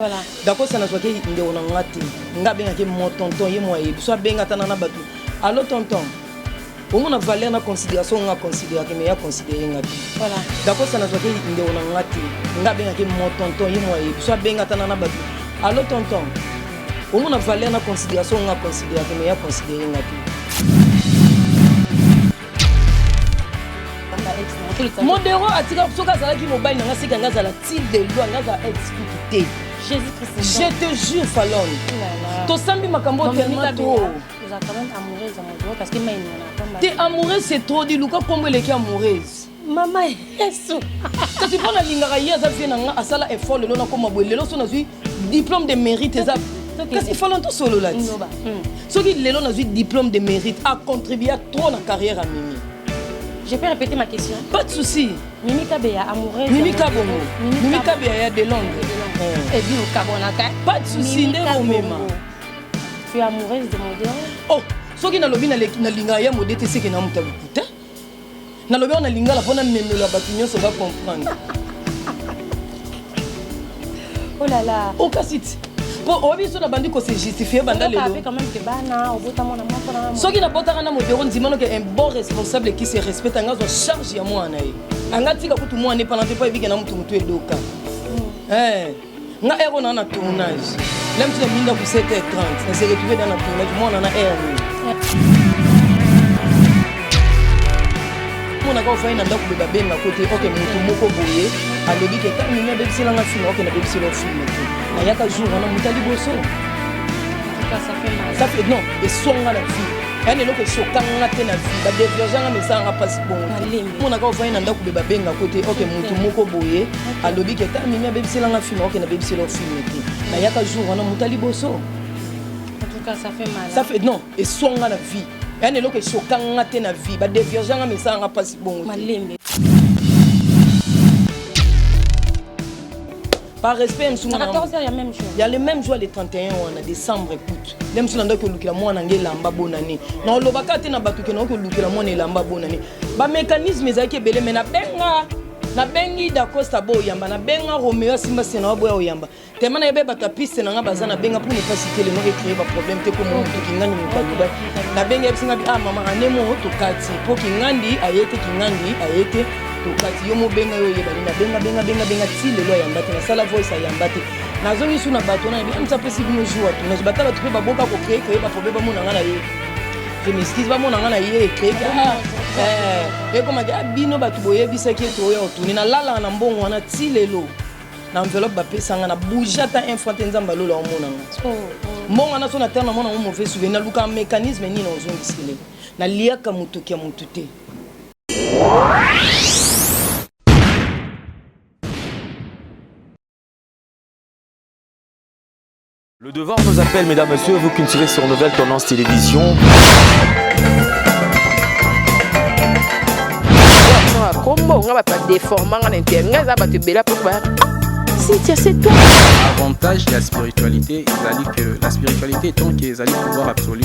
Voilà. D'accord, ça n'a pas été on a raté. Nga bien que mon tonton et moi, soit bien atana batu. Allo tonton. Au moins valeur na considération on a considéré que meilleur considérer ngati. Voilà. D'accord, ça n'a pas été on a raté. Nga bien que mon tonton et moi, soit bien atana batu. Allo tonton. Au moins valeur na considération on a considéré que meilleur considérer ngati. Modéro atira soka zala ki mobile nga sika nga zala ti de loi nga za expliquer. Jésus-Christ. Je te jure Fallon. To sambi makambo tellement trop. Vous êtes quand même amoureuse parce que maintenant t'es amoureuse c'est trop dit Luka kombo leki amoureuse. Maman Yesu. Quand tu prends la lingara hier ça vient nga asala effort le lona koma boy lelo so na zui diplôme de mérite ça. Kasi Fallon to solo là. So ki lelo na zui diplôme de mérite a contribué trop na carrière à Mimi. Je peux répéter ma question? Pas de souci. Mimi Kabeya amoureuse. Mimi Kabongo. Mimi Kabeya de Londres. Et bien au Kabonaka. Pas de souci, ne remema. Tu es amoureuse de Modéro? Oh, ce qui n'a lobi na linga ya modete c'est que na muta bukuta. Na lobi na linga la pona memela batunyo ça va comprendre. Oh là là. Oh kasit. Pour obiso na bandi ko se justifier banda lelo. Quand même que bana au bota mona mona. Ce qui n'a pas tara na Modéro ndimano que un bon responsable qui se respecte anga zo charge ya moi na ye. Anga tika kutu moi ne pendant pas éviter na mutu mutu edoka. Nga ero na tournage. Même si on a 7h30, on s'est retrouvé dans la tournage, moi on a air. On a fait un endroit où le bébé à côté, ok, mon moko boye, à l'objet que quand il y a des petits langues film, ok, na bébé le film. Il y a 4 jours, on a monté du bosso. Ça fait mal. Ça fait non, et son à la vie. Elle est là que choquant na tena vie, ba divergent mais ça n'a pas si bon. On a fait un endroit où le bébé à côté, ok, mon moko boye, à l'objet que quand il y a des petits langues film, ok, na bébé le film. Il y a 4 jours, on a monté du bosso. En tout cas, ça fait mal. Ça fait non, et son à la vie. Elle est là que choquant na tena vie, ba divergent mais ça n'a pas si bon. Par respect, à 14h, il y a même jour. Il y a le même jour, le 31 on a décembre, écoute. Même si on a que le mois n'angé lamba bonne année. Non, le bacate n'a pas tout que non que le mois n'est lamba bonne année. Ba mécanisme est qui belé mais na bengi d'Acosta boyamba na benga Romeo Simba sena boya oyamba. Tellement na beba ta piste na bazana benga pour ne pas citer le nom et créer ba problème te comme tout kingani mukaduba. Na benga singa ah maman anemo to kati pour kingandi ayete tukati yo mobenga yo yebali na benga ti lelo yamba te na sala voice yamba te na zongi suna bato na bien ça possible no jour tu na batala tu ba boka ko créer ba problème ba mona ngana ye je m'excuse ba mona ngana ye créer et comme a bino bato boye bisa ki to yo tu na lala na mbongo wana ti lelo na enveloppe ba pesa ngana boujata infante nzamba lolo o mona ngana mbongo na so na terre na mona mo mauvais souvenir luka mécanisme ni na zongi skile na liaka mutuki ya mutute. Le devoir nous appelle, mesdames, messieurs, vous qui nous suivez sur Nouvelle Tendance Télévision. Avantage de la spiritualité, que la spiritualité est tant qu'ils allaient pouvoir absolu.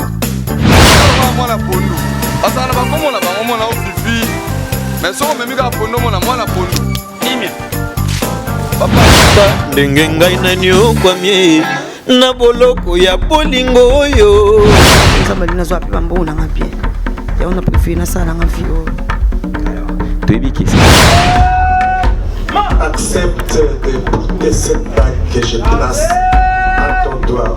na boloko ya bolingo oyo nzamba linazo ape bambo na ngapie ya on a préféré na sala nga vio toyebiki accepte de cette bague que je place à ton doigt.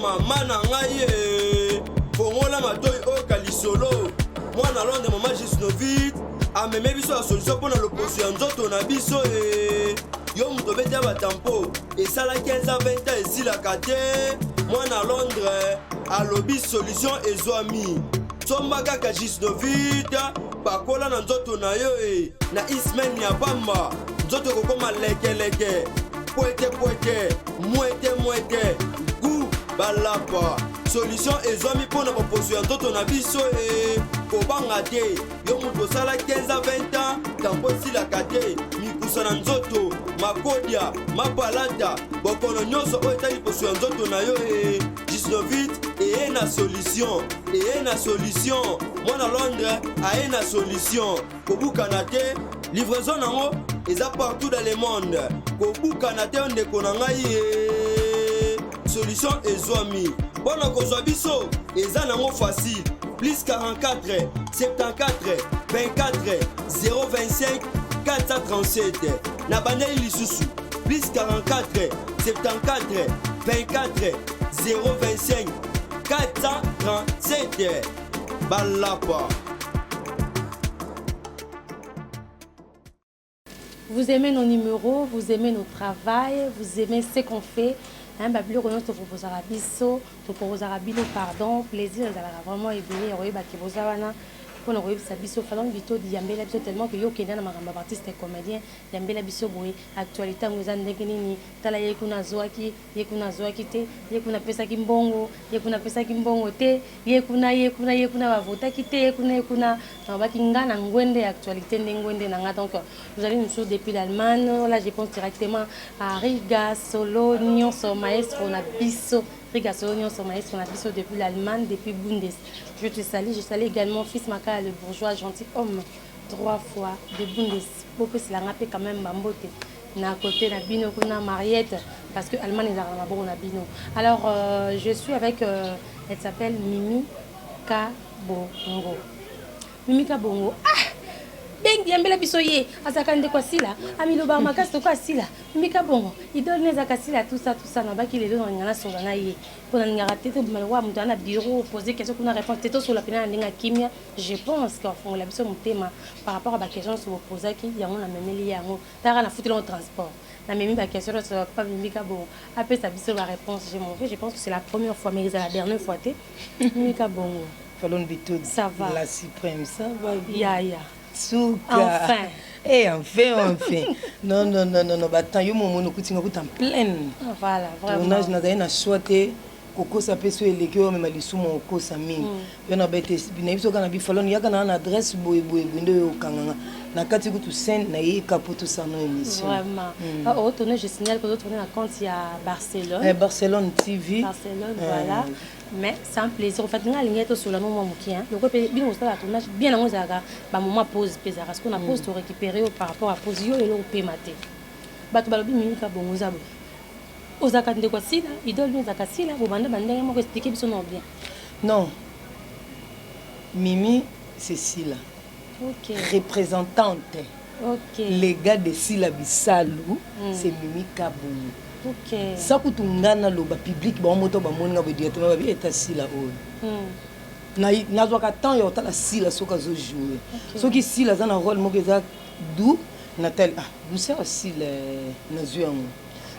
Maman na ngaye fongola matoyi o kalisolo mwana londe mama Gisnovit ameme biso la solution pour l'opposition nzoto na biso yo muto bete batampo esala 15 à 20 ans esilaka te mwana Londres alobi solution ezwami somba kaka Gisnovit bakola na nzoto na yo na ismen ya bamba nzoto kokoma lekeleke poete mwete gu balapa solution ezwami pour na proposition ya nzoto na biso kobanga te yo mutu osala 15 à 20 ans tampo esilaka te mikusa na nzoto makodia mapalata bokono nyonso oyo etali poso ya nzoto na yo 19 et na solution et na solution mwana Londres a na solution kobukana te livraison nango eza partout dans le monde kobukana te ndeko na ngai solution ezwami bona kozwa biso eza nango facile plus 44 74 24 025 437 na bandeli lisusu plus 44 74 24 025 437 Balapa. Vous aimez nos numéros, vous aimez notre travail, vous aimez ce qu'on fait. Babilo Renault te proposera biso, te proposera bilo pardon, plaisir, ça va vraiment ébélé, roye bakibozawana. Pour nous ça biso falon bito di yambela biso tellement que yo kenda na makamba artiste et comédien yambela biso boy actualité ngoza ndenge nini tala yekuna zoaki te yekuna pesa kimbongo yekuna pesa kimbongo te yekuna bavota kite yekuna na baki ngana ngwende actualité ndengwende na nga donc vous allez nous suivre depuis l'Allemagne là je pense directement à Riga Solo Nyonso maestro na biso Riga Solo Nyonso maestro na biso depuis l'Allemagne depuis Bundes. Je te salue également fils Maka le bourgeois gentilhomme 3 fois de Bundes. Beaucoup c'est la rappé quand même Bambote. Na côté na Bino kuna Mariette parce que Allemagne est dans la bon na Bino. Alors je suis avec elle s'appelle Mimi Kabongo. Mimi Kabongo. Ah ben yambela biso ye azakande kwa sila amilo ba makasi kwa sila Mimi Kabongo idole neza kasila tout ça na baki lelo ngana sola na ye pona ngara tete malwa mutu na bureau poser question kuna réponse tete sur la pena ndinga kimia je pense qu'en fond la biso mutema par rapport à ba question sur poser ki yango na memeli yango tara na futile en transport na memi ba question sur pas Mimi Kabongo après sa biso la réponse je pense que c'est la première fois mais c'est la dernière fois té Mimi Kabongo Falon Bito ça va la suprême ça va ya Souka. Enfin. Et enfin. Non. Attends, yo mono kutinga kuta pleine. Voilà, vraiment. Tournage na zaina choité. Koko sa peso elekeo me malisu mo ko sa mingi. Yo na bete bina biso kana bi falon yaka na adresse boy ndo yo kanganga. Na kati kutu scène na ye kapoto sa no émission. Vraiment. Au tourner je signale que tourner la compte il y a Barcelone. Barcelone TV. Barcelone voilà. Mais c'est un plaisir. En fait, nous allons sur le moment où le bien au stade tournage bien en zaga ba moment pause pesara parce qu'on a pause pour récupérer par rapport à pause yo et le pe maté. Ba to balobi Mimi Kabongo zabo. Ozaka ndeko sila idole nous zaka sila bo banda bandenge mo expliquer biso non bien. Non. Mimi c'est Sila. OK. Représentante. OK. Les gars de Sila Bisalou, c'est Mimi Kabongo. OK. Ça kutu ngana lo ba public ba moto ba moninga ba directement ba bi eta Sila o. Na zo ka temps yo ta la Sila soka zo jouer. Soki Sila za na rôle mo ke za du Nathalie vous savez aussi na zuango.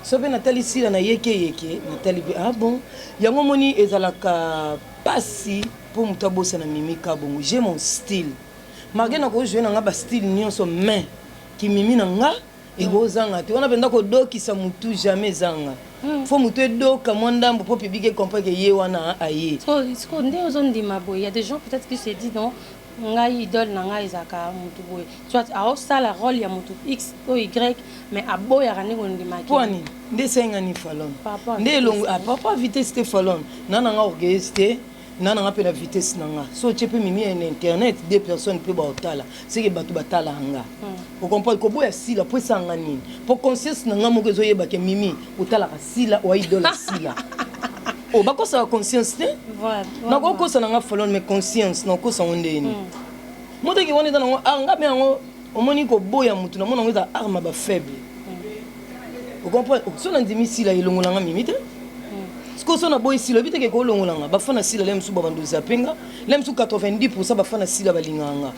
So be Nathalie Sila na yeke Nathalie bon yango moni ezalaka pasi pour mutabosa na Mimi Kabongo. J'ai mon style. Malgré na ko jouer na nga ba style nyonso mais ki Mimi na nga et rozanga te on a penda ko doki sa mutu jamais zanga faut mutu doka mwandambo pour public comprendre que ye wana aye so nde ozondima boy il y a des gens peut-être qui se disent non ngai idole na ngai zaka mutu boy soit a ça la rôle ya mutu x ou y mais a boy ya rani ondima ki poni nde senga ni falon nde longo a papa vitesse te falon nana nga orchestre nana nga pe na vitesse nanga so chepe Mimi en internet deux personnes pe ba otala c'est que batu batala nga vous comprenez ko boya sila po sanga nini pour conscience nanga mo kezo yeba ke Mimi otala ka sila o idole sila o ba ko sa conscience te voilà na ko sa nanga falon mais conscience na ko sa ondeni mo te ki woni dana nga be ngo omoni ko boya mutu na mona ngo za arme ba faible vous comprenez so na ndimi sila ilongola nga Mimi te Parce que boy sila bite ke ko longolanga bafana sila lemsu babando zapenga lemsu 90% bafana sila balinganga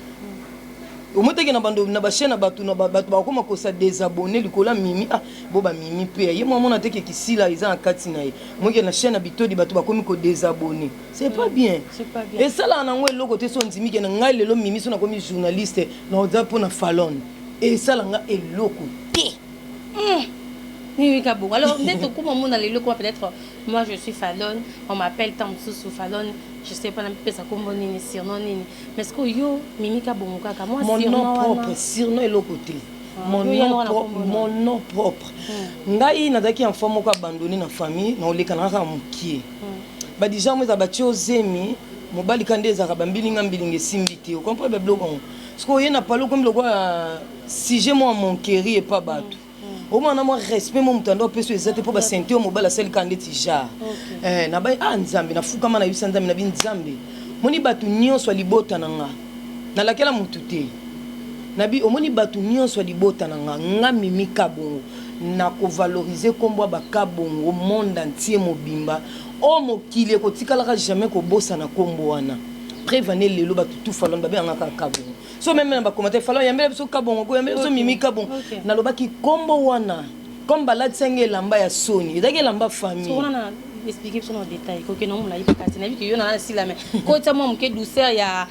omoteke na bando na ba chaîne batu na batu ba koma ko sa désabonner likola Mimi bo ba Mimi pe ye mo mona teke kisila iza en kati na ye moke na chaîne bitodi batu ba komi ko désabonner c'est pas bien et ça là na ngwe loko te so ndimi ke na ngai lelo Mimi so na komi journaliste na oza po na falon et ça là nga eloko te Mimi Kabongo. Alors, peut-être, moi je suis Falon, on m'appelle Tamsou Falon, je sais pas, ça comme nini surnom nini. Mais est-ce que yo Mimi Kabongo kaka moi mon nom propre, surnom est l'autre côté. Mon nom propre. Ngai nazaki en forme ko abandonné na famille, na oleka na mukie. ba déjà moi za ba zemi mobali kande za ka bambilinga mbilinga simbiti vous comprenez bloko parce que yena palo comme le quoi sujet moi mon chéri et pas bateau au moins moi respect mon mutando peso ezate pour ba sentir mobali sel kande ti ja na ba nzambe na fuka mana yisa nzambe na bi nzambe moni batu nyonso libota nanga na lakela mutu te nabi omoni batu nyonso libota nanga nga mimi kabongo na ko valoriser kombo ba kabongo monde entier mobimba o mokile ko tikalaka jamais ko bossa na kombo wana prévenir lelo batu tout falon ba nga kabongo so même na ba commentaire falon yambela biso kabongo ko yambela biso mimi kabongo na lobaki kombo wana comme balade senge lamba ya soni ezaki lamba famille expliquer sur nos détails que non la parce na que yo na si la mais ko ta mo mke douceur ya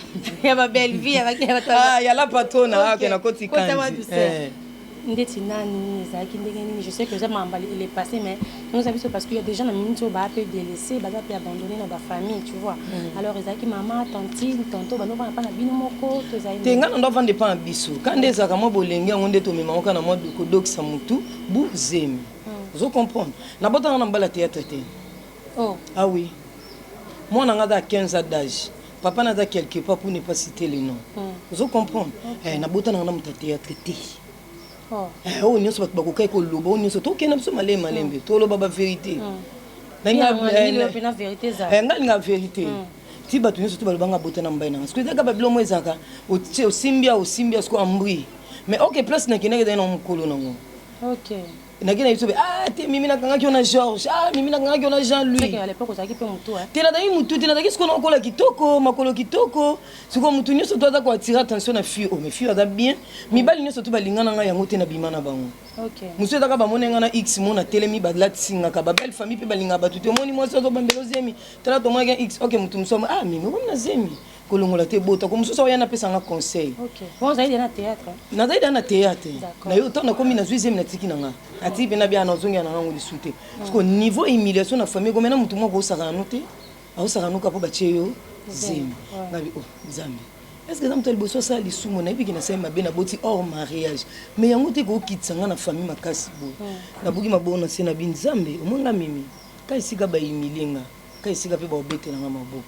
ba belle vie avec ya la patona que na koti kan ndeti nani ezaki ndenge nini je sais que j'ai m'emballé il est passé mais nous savons parce qu'il y a des gens dans minute ba peut délaisser ba peut abandonner dans ba famille tu vois alors ezaki maman tantine tonto ba no pas na bino moko to ezaki tenga ndo vande pa biso quand ezaka mo bolenge ngo ndeto mema ko na mo ko dokisa mutu bu zemi vous comprenez na bota na mbala théâtre te. Oh. Ah oui. Moi, on a 15 ans d'âge. Papa n'a pas quelque part pour ne pas citer les noms. Vous comprenez? Eh, na bota na mta théâtre te. Oh. Eh, on nyonso ba ko kai ko lobo, on nyonso to kena biso malembe. To loba ba vérité. Na vérité za. Eh, nga vérité. Ti ba to nyonso to ba banga bota na mbaina. Parce que daga ba bilo mwezaka, o simbia sko ambri. Mais OK, place na kineke dans mukolo nango. OK. Nakina yusobe te mimi nakanga kiona Georges mimi nakanga kiona Jean-Louis c'est qu'à l'époque osaki pe mutu tena dai mutu tena daki siko nakola kitoko makolo kitoko siko mutu nyoso to ko attirer attention na fille mais fille ada bien mibali nyoso to balingana nga yango te na bimana bango OK musu taka ba monenga na X mona telemi ba latsinga ka ba belle famille pe balinga ba tuto moni mo so to bambelo zemi tala to mona X OK mutu msoma mimi ko na zemi kolongola te bota ko musu so yana pesa nga conseil OK bon zaidi na théâtre na zaidi na théâtre na yo to na komi na zuizemi na tiki nanga ati bena bia na zonga na ngango lisute parce que niveau humiliation na famille comme na mutu mo ko saka note au saka nuka po bacheyo zemi ngabi nzambe est-ce que zamto liboso sa lisumo na ibiki na sema bena boti hors mariage mais yango te ko kitsanga na famille makasi bo na buki mabona se na binzambe omonga mimi kai sika ba himilinga kai sika pe ba obetela nga maboko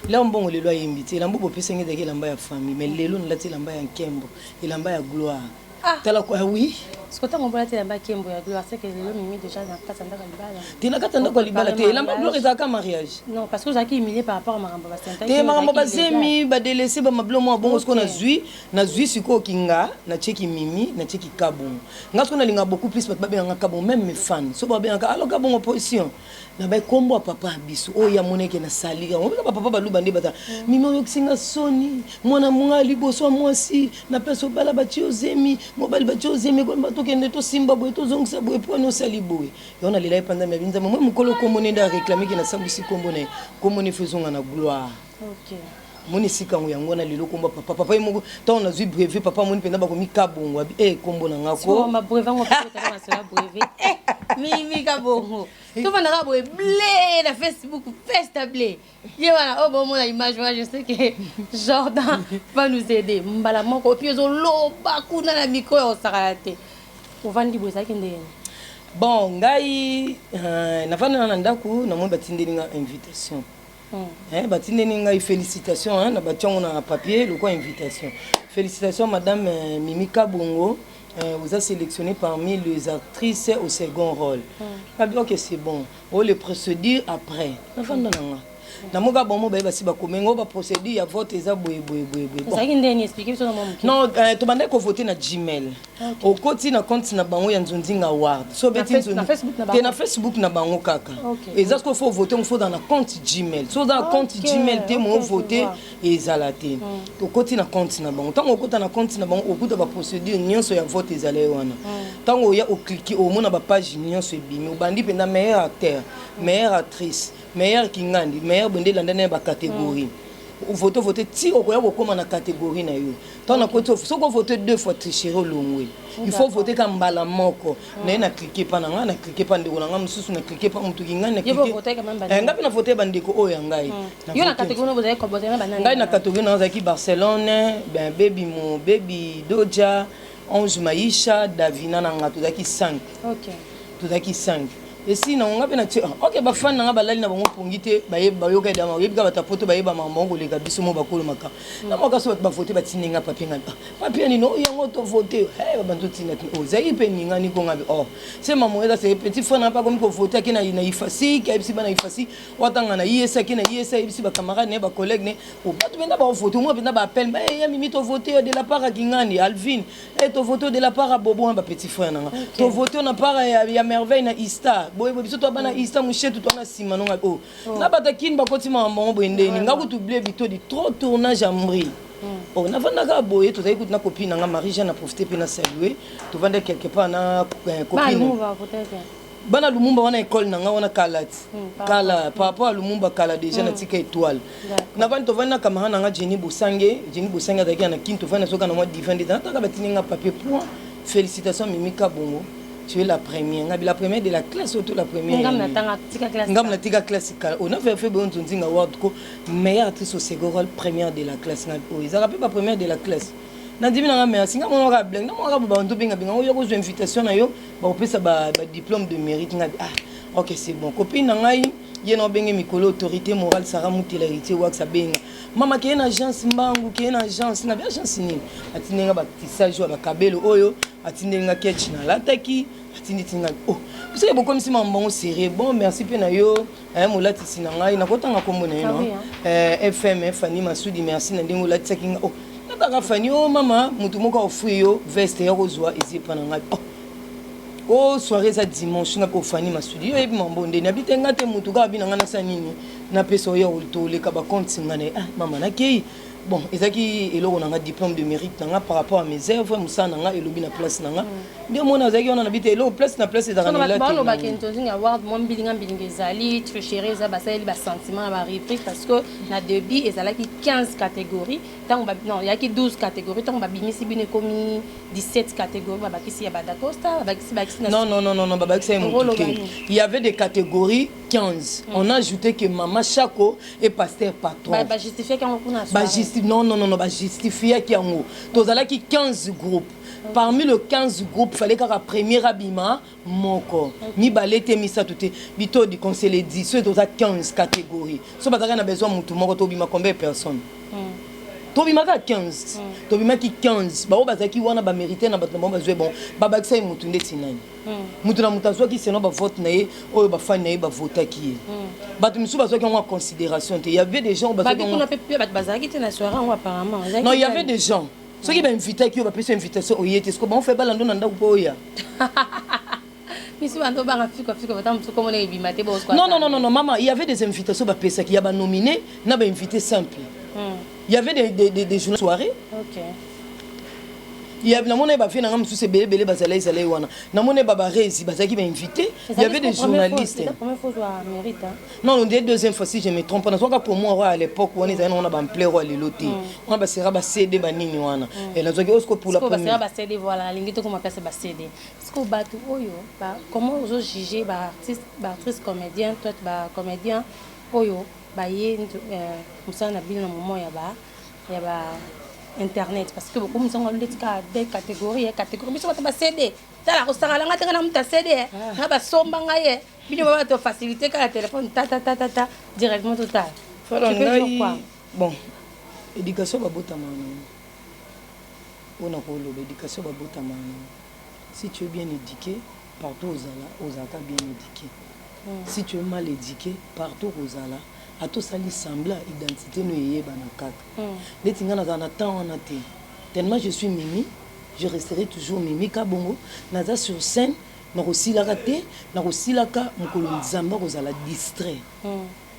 là on bon le loi invité la mbo pe senge de lamba ya famille mais lelo na lati lamba ya nkembo lamba ya gloire tala quoi oui ce que tu as compris la lamba nkembo ya gloire c'est que le mimi déjà dans katanda kalibala tina katanda kalibala te lamba gloire ezaka mariage non parce que zaki humilié par rapport à maramba basenta te maramba bazemi ba délaisser ba mablo mo bon ce qu'on a zui siko kinga na cheki mimi na cheki kabon ngasko na linga beaucoup plus ba bien kabon même mes fans so ba bien alors kabon opposition na ba kombo papa biso o ya moneke na salika on ba papa ba luba ndi bata mimi yo kisinga soni mwana munga liboso mwasi na peso bala ba tiozemi mobile ba tiozemi ko ba to kende to simba boy to zongisa boy po no sali boy yona lela ipanda mya binza moi mukolo kombo nenda réclamer ki na sambusi kombo ne kombo ne faisons na gloire. OK moni sika ngo yango na lelo komba papa yemo to na zui brevet papa moni penda ba ko mi kabongo kombo na ngako so ma brevet ngo peta na sala brevet mi kabongo to bana ka boy blé na Facebook festable ye wana bon mon image moi je sais que Jordan va nous aider mbala moko puis zo loba kuna na micro o sarate o vandi boy ça kende bon ngai na vana na ndaku na mo batindeli nga invitation batindeli nga félicitations na bationgo na papier le quoi invitation félicitations madame Mimi Kabongo vous a sélectionné parmi les actrices au second rôle. OK c'est bon. On les procédures après. Na moga bomo ba basi ba komengo ba procédure ya vote eza boye. Ça qui ndeni expliquer sur mon non to bande ko voter na Gmail. Au koti na compte na bango ya Nzundinga Award. So beti na Facebook na bango. Na Facebook na bango kaka. Eza ce qu'il faut voter, on faut dans na compte Gmail. So dans compte Gmail te mo voter ezalate. Au koti na compte na bango. Tango kota na compte na bango okuta ba procédure nyonso ya vote ezalé wana. Tango ya o cliquer au mona ba page nyonso ebimi. Obandi penda meilleur acteur, meilleure actrice, meilleur kingandi, meilleur bende landana ba catégorie. Voter ti okoya kokoma na catégorie na yo. Tant na côté soko voter deux fois tricher longwe. Il faut voter comme mbala moko. Na cliquer pa na nga na cliquer pa ndeko na nga mususu na cliquer pa mutu kinga na cliquer. Il faut voter quand même bandeko. Ngapi na voter bandeko oyo ngai. Yo na catégorie vous avez composé na banana. Ngai na catégorie na zaki Barcelone, ben baby Doja, Ange Maisha, Davina na nga to zaki 5. OK. To zaki 5. Et si na nga pena tche OK ba fan nga balali na bango pongite bayoka dama yebika batapoto bayeba mamango le kabiso mo bakolo maka na maka so ba voter ba tininga papier nga papier ni no yango to voter ba bantu tinga o zai pe ninga ni ko ngabe oh c'est maman là c'est petit frère na pas comme ko voter ki na ifasi ki bisi bana ifasi watanga na yesa ki na yesa bisi ba camarade ne ba collègue ne o batu benda ba voter mo benda ba appel ba ya mimi to voter de la part à Kingani Alvin et to voter de la part à Bobo ba petit frère na to voter na part ya merveille na Ista boye biso to bana Ista mushetu to na sima nonga o na batakin ba kotima mbongo boyende nga kutuble bito di trop tournage à mri oh na vanda ka boye to zaikuti na copine nga Marie Jeanne a profité pe na saluer to vanda quelque part na copine bana Lumumba wana école nanga wana kalati kala par rapport à Lumumba kala déjà na tika étoile na vanda to vanda camarade nanga Jenny Bosange daki na kinto vanda soka na moi divende na taka batininga papier point félicitations Mimika Bongo. Tu es la première de la classe ou la première ngam na tika classe on a fait bon tonzinga award ko meilleure actrice au second rôle première de la classe o ils rappellent pas première de la classe na dimi na merci ngam on ra blanc na on ra ba ndo binga yo ko invitation na yo ba opesa ba diplôme de mérite nga OK c'est bon copine na ngai ye no benge mikolo autorité morale Sarah Mutila héritier wa sa benga mama ke na agence mbangu ke na agence na agence ni atinenga ba tissage wa kabelo oyo atinenga ketch na lataki atinitinga oh vous savez beaucoup si mbongo sérieux bon merci pe na yo molati sinanga na kotanga kombo na yo FM Fanny Masudi merci na ndingo lataki oh nataka Fanny oh mama mutu moko ofui yo veste ya rozwa ezipa na ngai oh soirée ça dimanche nga ko Fanny Masudi yo ebi mbonde na bitenga te mutu ka bina ngana sa nini na peso yo to le ka ba compte ngane mama na kei bon ezaki eloko nanga diplôme de mérite nanga par rapport à mes œuvres musa nanga elobi na place nanga ndio mona ezaki ona na bité eloko place na place ezaka na la to ba kentozi nga award mo mbilinga ezali tricherie za basali ba sentiment ba reprise parce que na début ezalaki 15 catégories tant ba non yaki 12 catégories tant ba bimisi bine komi 17 catégories ba kisi ya badacosta ba kisi non ba kisi il y avait des catégories 15 on a ajouté que Mama Chako et pasteur patron ba justifier quand on a non ba justifier qui en tozalaki 15 groupes. Parmi le 15 groupes, il fallait qu'à la première abima, mon corps. Mi balete, mi satouté. Bito du conseil 10, ceux dans 15 catégories. Si on a besoin de tout le monde, combien de personnes? Tobima 15. Tobima 15. Bah, on va dire qu'il y a ba mérité na ba besoin bon. Baba ça mutunde tinani. Mutuna mutazwa qui c'est non ba vote na ye, o ba fan na ye ba voter qui. Ba tu misu bazwa qui en considération. Il y avait des gens bazwa qui on a fait plus ba bazaki te na soirée apparemment. Non, il y avait des gens. Ceux qui m'invitaient qui ont fait une invitation au yété, ce qu'on fait balando nanda upoya. Non, maman, il y avait des invitations à PSA qui y a nominé, n'a pas invité simple. Il y avait des journées soirées. OK. Il y avait na mona ba fait na ngam sous belé bazalai zalai wana. Na mona baba rezi bazaki ba invité. Il y avait des journalistes. C'est la première fois que mérite. Non, on dit deuxième fois si je me trompe pas. Parce pour moi à l'époque on est on a ba plaire roi leloti. On ba sera ba CD ba nini wana. Et la zoki osko pour la première. Ba CD voilà, lingi to comment passer ba CD. Est-ce que batu oyo ba comment vous juger ba artiste comédien toi ba comédien oyo ba ye musa na bino moment ya ba internet parce que beaucoup nous avons des catégories mais ça va CD ça la rosara nga tanga na muta CD na ba somba ngaye bino ba to faciliter ka téléphone ta directement total bon éducation ba botama on a ko lo éducation ba botama si tu es bien éduqué partout aux zaka bien éduqué si tu es mal éduqué partout aux ala à tout ça lui semble identité nous yé banakak les tingana dans temps on a té tellement je suis Mimi je resterai toujours Mimi Kabongo naza sur scène na aussi la raté na aussi la ka mukolo nzamba kozala distrait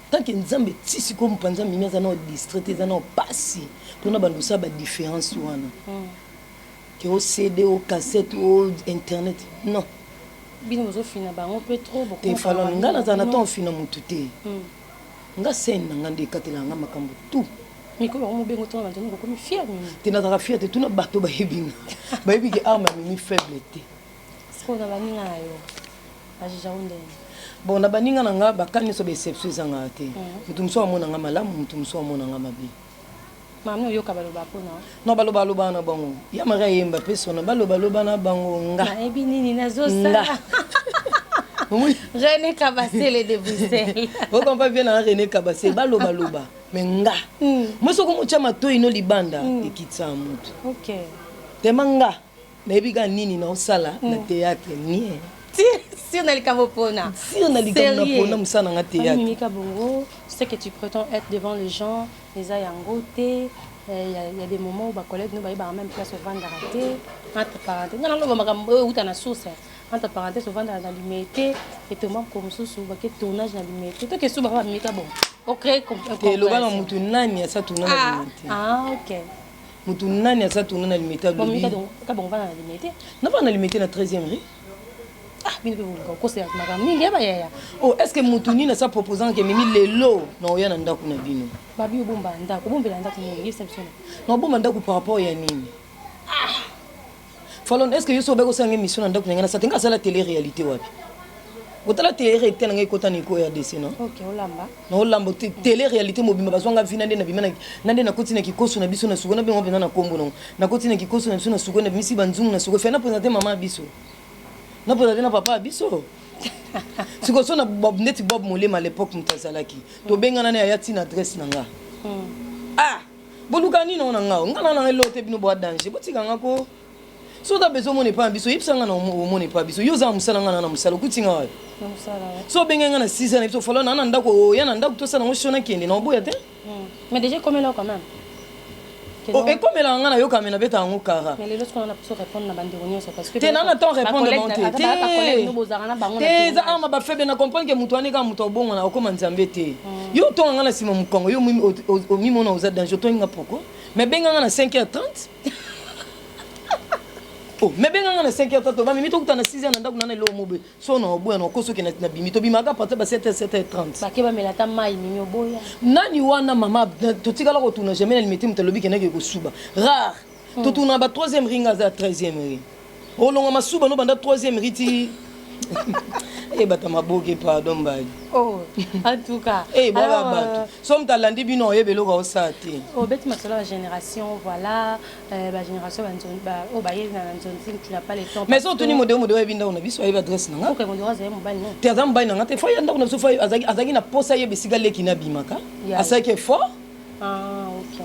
tant que nzambe tisi comme panza Mimi za na distrait za na passi pour na bandusa ba différence wana que au CD au cassette au internet non bino zo fina ba on peut trop beaucoup te falon ngana za na temps fina mututé nga scène nga ndekatela nga makambo tout miko ba mo bengo to ba ntoni ko mi fier Mimi te na za fier te tuna bato ba hebinga ba hebi ke arme Mimi faible te sko na baninga yo ajija onde bon na baninga nga bakani so be exception zanga te mutu mso amona nga malamu mutu mso amona nga mabi mamno yo ka baloba pona no baloba na bango ya mara yemba peso na baloba na bango nga na ebi nini na zo sala René Kabasele de Bruxelles. Vous comprenez bien René Kabasele, baloba loba. Mais nga. Moi ce que moi chama to ino libanda ekitsa mutu. OK. Temanga. Na ebiga nini na osala na théâtre ni. Si on a le Kabopona. Si on a le Kabopona musana nga théâtre. Mimi Kabongo, je sais que tu prétends être devant les gens, les ayangoté. Il y a des moments où les collègues nous ont même place au vent d'arrêter. Entre parenthèses, nous avons une source. Entre parenthèses, au vent d'arrêter. Et tout le monde comme ça, sur le tournage d'arrêter. Tout ce que vous avez fait, bon. On crée comme un peu. Le ballon mutu nani asa tournage d'arrêter. Ah, ok. Mutu nani asa tournage d'arrêter. Bon, Mika donc, quand on va dans l'arrêter. Non, pas dans l'arrêter la 13e rue. Ah, bien que vous conseillez à ma gamine. Oh, est-ce que mutu ni na sa proposant que mimi lelo na oya na ndaku na bino. Babi bomba ndaku, bomba ndaku ni exception. Non, bomba ndaku par rapport ya nini? Falon, est-ce que yo sobe ko sanga mission na ndaku na ngana sa tenga sala télé réalité wapi? Botala télé réalité na ngai kota ni ko RDC non? OK, olamba. Na olamba télé réalité mobimba bazwanga vina nde na bimana nande na koti na kikoso na biso na suko na bengo na kombo non. Na koti na kikoso na biso na suko na misi banzungu na suko fe na présenter maman biso. Na présenter na papa biso. Siko so na Bob neti Bob Molema à l'époque mutazalaki. To benga na ayati na adresse na nga. Ah, bolukani non na nga. Ngana na elote bino bo danger. Botika nga ko. So da bezo mo ne pa biso yipsanga na mo ne pa biso. Yo za musala nga na musala kutinga wa. So benga nga na 6 ans biso falo na ndako ya na ndako to sana ngo shona kende na oboya te. Mais déjà comme là quand même. Oh, et comme là, on a eu quand même bête en cara. Mais les autres on a pu répondre na bande réunion parce que. T'es n'a temps répondre devant toi. T'es ça ama ba faible na comprendre que mutu anika mutu bongo na okoma nzambe te. Yo to nga na sima mukongo yo au mimo na oza danger to nga pourquoi? Mais benga nga na 5h30. Oh, mais benga nga na 5h30 ba mimi to kuta na 6h na ndako na lo mobe. So na oboya na koso ke na bimi to bimaka pata ba 7h30. Ba ke ba melata mai mimi oboya. Nani wana mama to tika la retourner jamais na limite mutalobi kenake ko suba. Rare. To tuna ba 3e ringa za 13e ring. O longa masuba no banda 3e riti. Eh bata maboke pardon badi. Oh, en tout cas. Eh baba batu. Somme talandi bino yebelo ka osati. Oh bête ma la génération voilà ba génération ba oh ba yena na nzonzi tu n'as pas le temps. Mais so tuni modelo ebinda on biso ayeba adresse nanga. OK modelo za mobile non. Te azam bay nanga te fa yanda kuna so fa azagi na posa ye besiga leki na bimaka. Asake fort. Ah OK.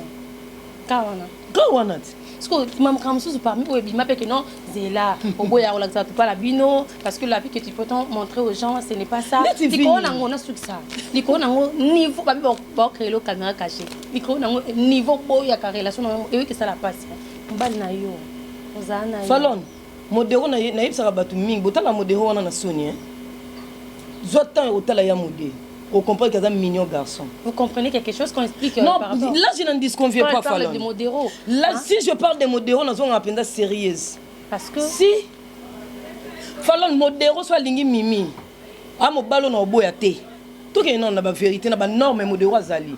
Kawana. Kawana. Parce que maman comme ça parmi eux bima pe que non zela oboya on l'accent pas la bino parce que la vie que tu peux montrer aux gens ce n'est pas ça. Diko na ngona sur ça. Diko na niveau ba ba créer le caméra cachée. Diko na niveau boya ka relation et que ça la passe. Mbali na yo. Ozana. Falon. Modero na yipsa batu mingi botala modero wana na soni hein. Zotan otala ya modé. On comprend qu'il y a un mignon garçon. Vous comprenez quelque chose qu'on explique non, par rapport... là je n'en disconviens pas, Falon. Parle de modéro. Là, hein? Si je parle de modéro, nous avons appelé ça sérieuse. Parce que... Si Falon, modéro soit lingi mimi. Ah, mon ballon na oboya te. Tout que non, na ba vérité, na ba norme modéro azali.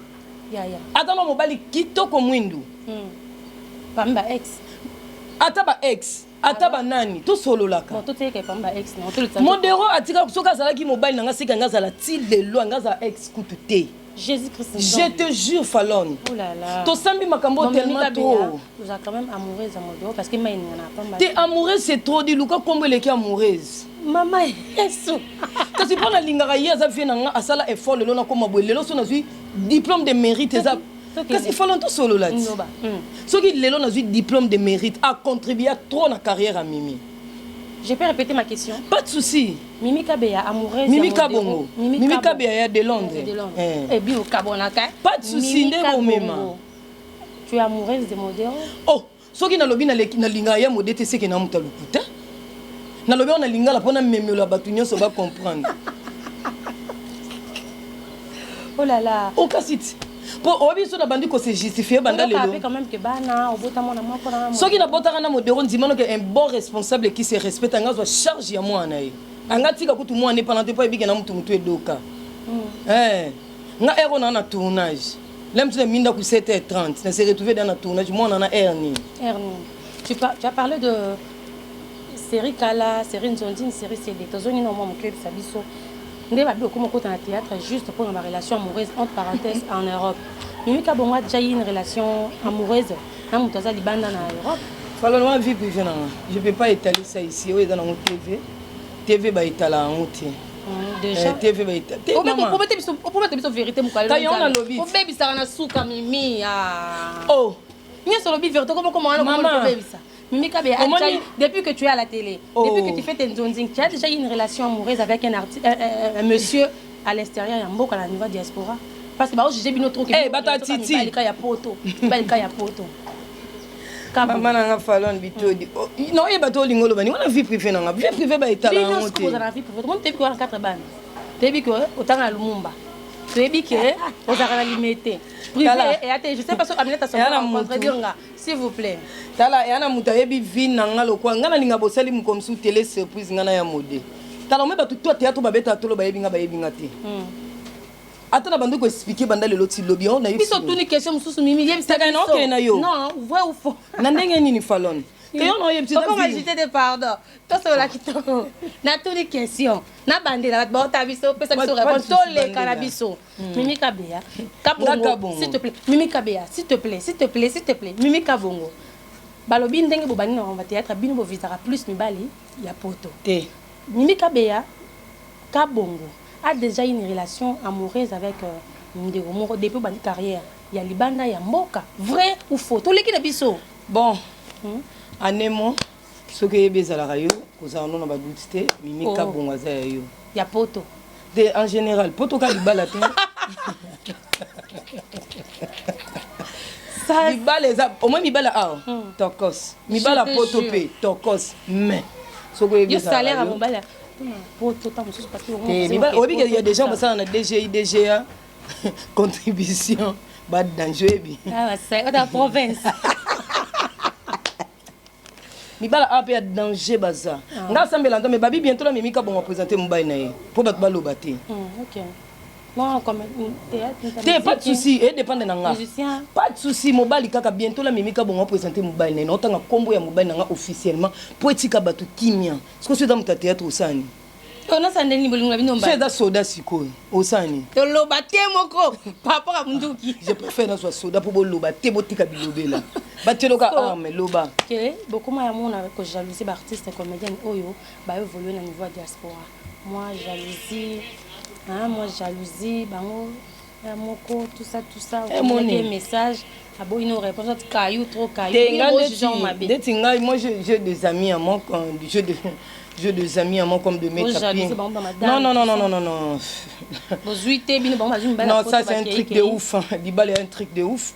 Ya ya. Attends, mon bali kitoko mwindu. Pamba ex. Ataba ex. Ataba nani to solo laka bon to teke pamba ex non to le temps modéro atika soka zala ki mobile nanga sika ngaza la ti de loi ngaza ex kututé Jésus Christ. Je te jure Falon. Oh là là. To sambi makambo tellement trop. Vous êtes quand même amoureuse à modéro parce que moi il n'y en a pas mal. T'es amoureuse c'est trop dit Luka kombo leki amoureuse. Maman Yesu. Kasi pona lingara ya za vie nanga asala effort lelo na koma boy lelo so na zui diplôme de mérite eza. Qu'est-ce qu'il faut tout solo là? Ce qui lelo na diplôme de mérite a contribué trop à la carrière à Mimi. Je peux répéter ma question? Pas de souci. Mimi Kabeya amoureuse. Mimi Kabongo. Mimi Kabeya de Londres. Et bien au Kabonaka. Pas de souci ndeko mema. Tu es amoureuse de modéro? Oh, ce qui na lobi na linga ya modete c'est que na muta lukuta. Na lobi on a linga la pona memelo la batunyo so va comprendre. Oh là là. Oh kasit. Pour obi so na bandi ko se justifier banda lelo. On quand même que bana obota mona moko na. Ce qui na botaka na modéro ndimano que un bon responsable qui se respecte anga zo charge ya mwana ye. Anga tika kutu mwana pendant te pa ebike na mutu mutu edoka. Nga ero na tournage. L'aime tu minda ku 7h30, na se retrouver dans un tournage mwana na Ernie. Tu as parlé de série Kala, série Nzondine, série CD. Tozoni no mo club sabiso. Ndé ba bi comme côté na théâtre juste pour ma relation amoureuse entre parenthèses en Europe. Mimi Kabongo a déjà eu une relation amoureuse na mutaza libanda na Europe. Fallo moi vie privée na. Je peux pas étaler ça ici, on est dans la TV. TV ba étala en outil. Déjà. TV baita. Pour mettre vérité mon calendrier. Taillon na lobby. Pour baby ça na souka mimi ah. Oh. Nia sur lobby vérité comment on baby ça. Mimi Kabe, depuis que tu es à la télé, depuis que tu fais tes zonzing, tu as déjà une relation amoureuse avec un monsieur à l'extérieur, un beau à la niveau diaspora. Parce que bah j'ai bien autre truc. Eh bata titi. Il y a poto. Il y a poto. Maman n'a fallu bitodi. Non, il bato lingolo bani. On a vie privée non. Vie privée ba etala on monte. On a vie privée. On te quoi en 4 bandes. Debi que autant à Lumumba. Debi que on a limité. Privé et attends, je sais pas si Aminata son rencontrer s'il vous plaît. Tala yana mutayebi vie nanga lokwa ngana linga bosali mu comme sous télé surprise ngana ya mode. Tala me batu to théâtre ba beta to lo ba yebinga te. Attends, bande ko expliquer banda le loti lobby on a eu. Biso tuni question mususu mimi yeb ça non que na yo. Non, vrai ou faux. Na ndenge nini falon. Que on a eu petit. Comment ajouter des pardons? Toi c'est la kitoko. Na tuni question. Na bande la ba ta biso pesa biso répondre to le canabiso. Mimi Kabea. Kabongo. S'il te plaît. Mimi Kabea, s'il te plaît, s'il te plaît, s'il te plaît. Mimi Kabongo. Balobi ndenge bo bani on va théâtre bino bo visara plus mibali ya poto. Te. Mimi Kabea Kabongo a déjà une relation amoureuse avec Ndego Moro depuis sa carrière. Il y a Libanda, il y a Mboka. Vrai ou faux? Tous les qui biso. Bon. Anemo, ce que est bezala rayo, koza on ba doute Mimi Kabongo za yo. Il y a poto. En général, poto ka libala te. Ça libala za au moins libala a tokos. Libala poto pe tokos mais ce que est bezala. Yo salaire à Mobala. Parce que il y a des gens qui ont DGI, DGA, contribution, bas danger. Ah, c'est la province. Il y a un danger. Mais Babi, bientôt, la Mimi va présenter Moubaï pour battre le bâti. Ok. Moi, comme théâtre. Pas de souci, et dépend de Nanga. Pas de souci, Mobali Kaka, bientôt la Mimi va présenter Moubaï Naï. Autant que combo ya Moubaï Nanga officiellement. Pour être Kabatu Kimia. Est-ce que c'est dans mon théâtre au Sani? On a sandi ni bolingo bino mba. C'est da soda siko au Sani. To lobate moko papa ka munduki. Je préfère dans soit soda pour lobate botika bilobela. Batelo ka arme loba. OK, beaucoup ma mon avec jalousie ba artiste comédienne oyo ba évoluer na niveau diaspora. Moi jalousie bango moko tout ça on des messages abo une réponse caillou trop caillou. Moi j'ai des amis à moi j'ai des amis à moi comme de mes tapines. Non. Non, ça c'est un truc de ouf. Dibal est un truc de ouf.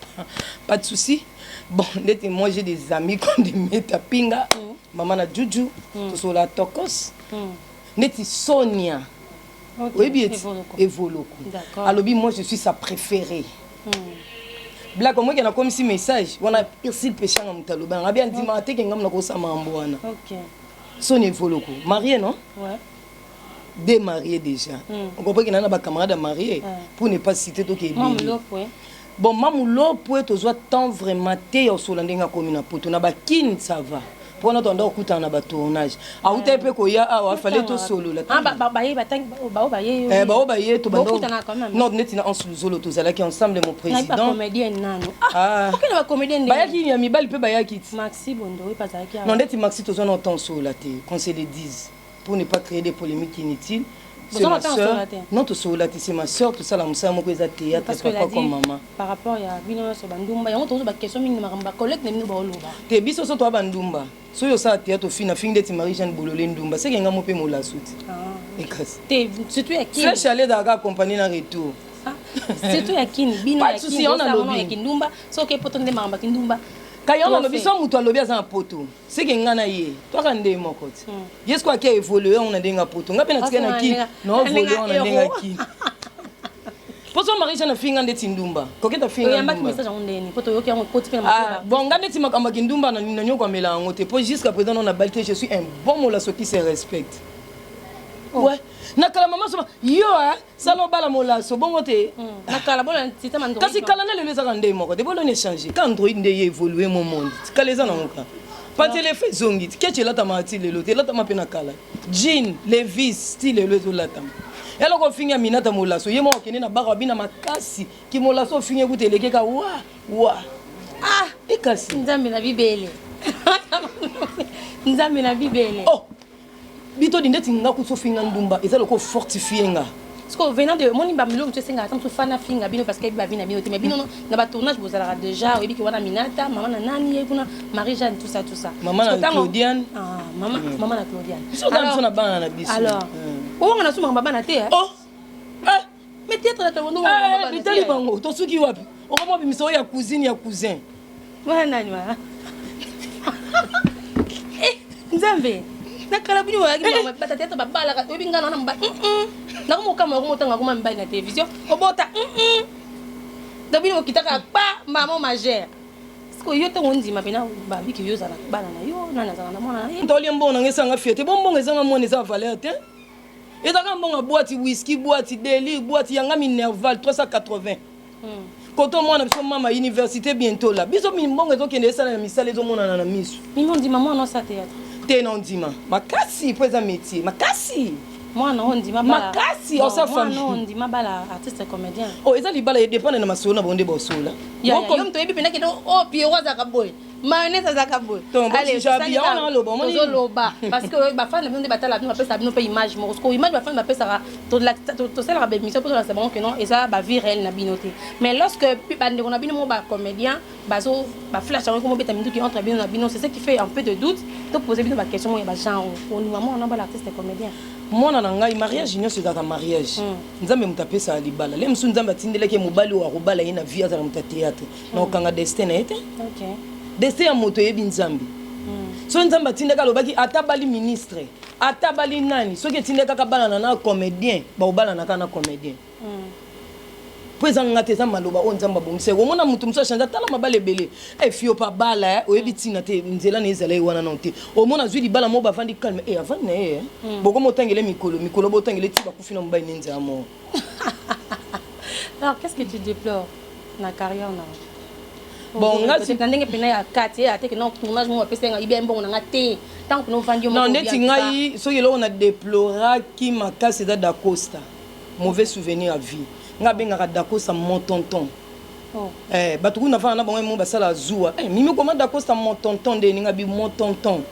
Pas de souci. Bon, moi j'ai des amis comme de mes tapinga. Maman na Juju, sur la Tokos. Neti Sonia. Oui, bien. Evoloko. Alors, moi je suis sa préférée. Black moi qui a comme si message, on a percé le péché en Mutaloba. On a bien dit maté que ngam na ko sama mbwana. OK. Sonia Evoloko, mariée non? Ouais. Démariée déjà. On comprend qu'il y a des camarades mariés pour ne pas citer tout qui est bien. Bon, Mamoulo pour te soit tant vraiment té au solandenga comme na poto na ba kin ça va. Pour notre endroit écouter na ba tournage. A outé pe ko ya a fallait to solo là. Ah baye batang baye. Baye to bando. Non, netina en solo to zala qui ensemble mon président. Pas comédienne nano. Ah. Pourquoi na comédienne? Baye ki mi bal pe baye ki. Maxi Bondo oui pas ça qui. Non, neti Maxi to zone temps solo là té. Qu'on se le dise pour ne pas créer des polémiques inutiles. C'est ma soeur. Non, c'est ma soeur, tout ça, la moussa, moi, que théâtre, parce qu'elle a dit, par rapport à Bino Bandumba, il y a une question, mais collègue n'est pas là. T'es biso sur toi, Bandumba. Si tu as théâtre, fin de Marie-Jeanne Boulolé Ndumba, c'est qu'il y a un peu de la soute. C'est toi qui. Je suis allé dans la compagnie en retour. C'est toi qui. Pas de souci, on a lobby. Ndumba, c'est ok pour ton démarrer Ndumba. Quand on a lobby, ça mouton lobby à un poteau. C'est qu'il y a un aïe. Toi, quand on mon côté. Est-ce qu'il y a évolué, on a des poteaux. On a bien qui. Non, évolué, on a des qui. Pour ça, Marie-Jeanne a fait un Ndumba. Coquet a fait un message en ligne. Bon, regardez si ma Ndumba n'a pas mis la honte. Jusqu'à présent, on a balté. Je suis un bon mot là, ceux qui se respectent. Ouais. Nakala maman so yo salon bala molaso bon côté nakala bola tita mando kasi kala na le za ndé moko de bolo ne changer quand Android ndé évoluer mon monde kala za na ngoka pas téléphone zongi keche la tamati le lote la tamape nakala jean levis style le zo la tam elo ko finga minata molaso yemo okene na baka bina makasi ki molaso finga kuteleke ka wa ekasi nzambe na bibele nzambe na bibele oh bito dinde tinga ku so finga ndumba ezalo ko fortifier nga. Parce que venant de mon imbamilo tu sais nga tant fana finga bino parce que ba bina bino mais bino na ba tournage bozala déjà oyebi ki wana Minata maman na nani kuna Marie Jeanne tout ça maman na Claudiane maman na Claudiane so dans na bana na biso alors o nga na suma bana te oh mais théâtre la tondo bana bitali bango to suki wapi o ko mo bimiso ya cousine ya cousin wana nani wa nzambe nakala bino wa ngima bata théâtre babala ka oyebi ngana na mba nakumukama kumutanga kuma mbai na télévision obota dabino okitaka pa maman majère siko yo tango ndima pena babi ki yo zala bana na yo nana zala na mwana na to liembo na ngesanga fiete bombongo ezanga mwana eza valeur te ezaka mbonga boîte whisky boîte deli boîte yanga minerval 380 koto mwana biso mama université bientôt là biso mbongo ezokende esala na misala ezomona na miso mimi ndima mwana sa théâtre te na ndima makasi po eza métier makasi mwana ondima bala makasi au sa famille mwana ondima bala artiste comédien oh eza libala e dépend na masolo na bonde bosola yo mto yebi pena kino o pio za kaboy mayonnaise za kaboy allez jabi on a loba moni loba parce que ba fan na batala bino pesa bino pe image mo ko image ba fan ba pesa to sala ba mission pour la c'est bon que non et ça ba vie réelle na binoté mais lorsque bande on a bino mo ba comédien bazo ba flash on ko beta mindu qui entre bino na bino c'est ça qui fait un peu de doute to poser bino ba question mo ba genre on maman on a ba l'artiste comédien mwana na ngai mariage nyonso ezaka mariage nzambe mutapesa libala le msu nzambe atindelaki mobali wa robala ye na vie azala muta théâtre na okanga destin na ete destin ya moto yebi nzambe so nzambe atindeka lobaki atabali ministre atabali nani soki etindekaka bana na comédien baobalanaka na comédien po ezanga te eza maloba oyo nzambe abongisa omona moto mosu achange atala mabala ebele fio pa bala oyebi ntina te nzela na ezala ye wana nano te omona azwi libala mo bavandi calme avandi na ye bokoma otangele mikolo botangele ti bakufi na mobali ne nzela moko. Alors qu'est-ce que tu déplores na carrière na bon ngati ndenge pena ya kati ate que non tournage mo pesa nga ibe mbongo na te tant que no vandi mo non neti ngai soki eloko na déploraki makasi eza Dacosta mauvais souvenir à vie nga bengaka Dacosta mon tonton bato kuna fana na bango mo basala zuwa mimi koma Dacosta mon tonton de ninga bi mon tonton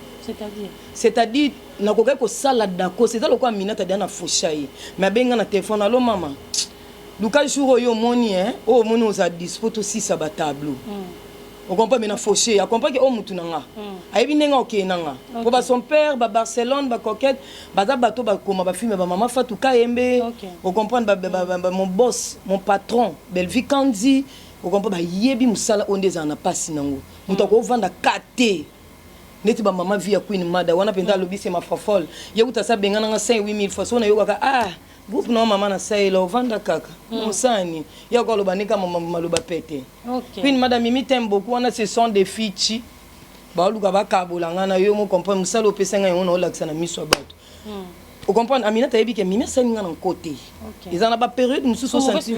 c'est-à-dire nakokai kosala Dacosta eza lokwa Minata dia na foshaye mais benga na téléphone allo mama luka jour oyo moni o moni oza dispo to sisa ba tableau on comprend mais na fauché a comprend que o mutu nanga ayebi nenga okenanga po ba son père ba Barcelone ba coquette baza bato ba koma ba filme ba mama Fatou Kayembe on comprend mon boss mon patron Belvi Kandi on comprend ba yebi musala ondeza na pasi nango mutu ko vanda kate neti ba mama via Queen Mada wana penda lobise ma fafol yekuta sa benga nanga 5-8 000 fois so na yokaka groupe no mama na sailo vanda kaka musani ya ko loba nika maloba pete puis madame Mimi t'aime beaucoup on a ce sont des fichi ba luka ba kabolanga na yo mo comprendre musalo pesenga yo na olakisa na miso bato o comprendre Aminata yebi ke Mimi salinga na côté ils en a pas période musu so senti